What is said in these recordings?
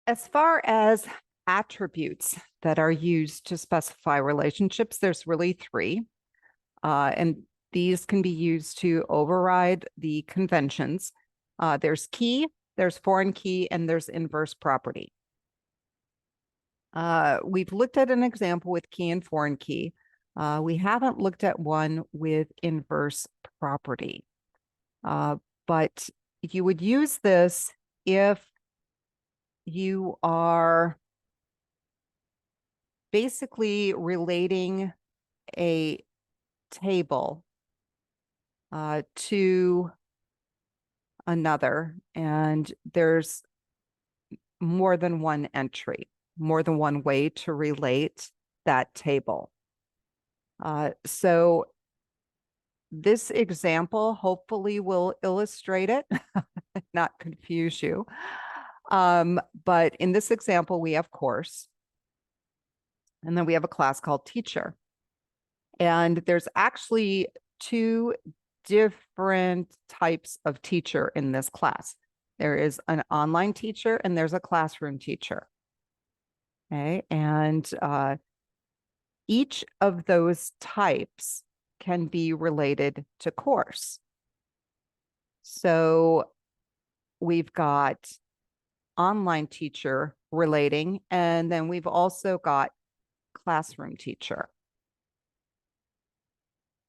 As far as attributes that are used to specify relationships, there's really three. And these can be used to override the conventions. There's key, there's foreign key, and there's inverse property. We've looked at an example with key and foreign key. We haven't looked at one with inverse property. But you would use this if you are basically relating a table to another, and there's more than one entry, more than one way to relate that table. So this example hopefully will illustrate it, not confuse you. But in this example, we have course, and then we have a class called teacher. And there's actually two different types of teacher in this class. There is an online teacher and there's a classroom teacher. Okay, and each of those types can be related to course. So we've got online teacher relating, and then we've also got classroom teacher.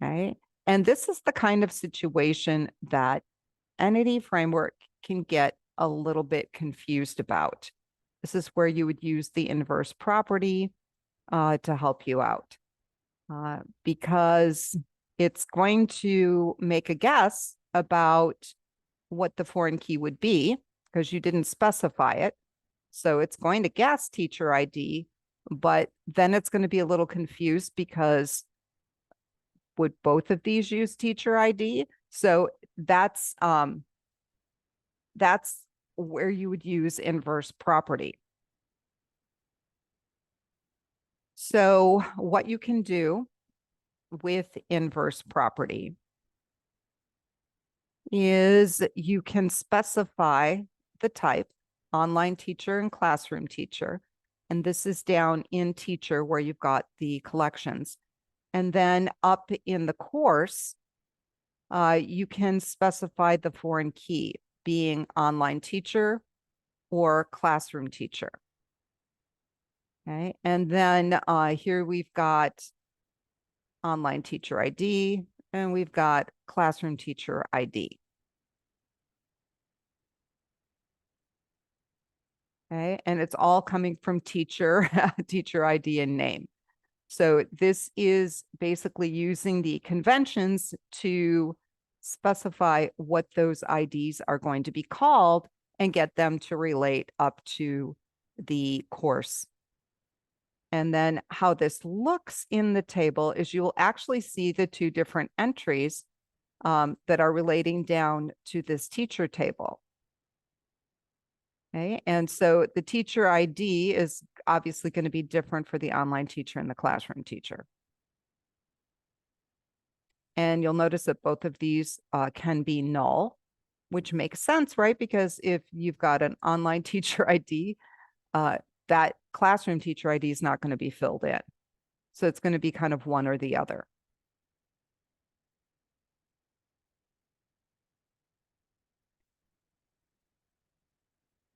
Okay, and this is the kind of situation that Entity Framework can get a little bit confused about. This is where you would use the inverse property to help you out, because it's going to make a guess about what the foreign key would be because you didn't specify it. So it's going to guess teacher ID, but then it's going to be a little confused because would both of these use teacher ID? So that's where you would use inverse property. So what you can do with inverse property is you can specify the type, online teacher and classroom teacher. And this is down in teacher where you've got the collections. And then up in the course, you can specify the foreign key being online teacher or classroom teacher. Okay, and then here we've got online teacher ID and we've got classroom teacher ID. Okay, and it's all coming from teacher, teacher ID and name. So this is basically using the conventions to specify what those IDs are going to be called and get them to relate up to the course. And then how this looks in the table is you will actually see the two different entries that are relating down to this teacher table. Okay, and so the teacher ID is obviously going to be different for the online teacher and the classroom teacher. And you'll notice that both of these can be null, which makes sense, right? Because if you've got an online teacher ID, that classroom teacher ID is not going to be filled in. So it's going to be kind of one or the other.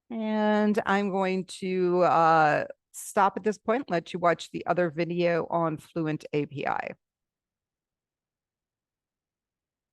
And I'm going to stop at this point, let you watch the other video on Fluent API.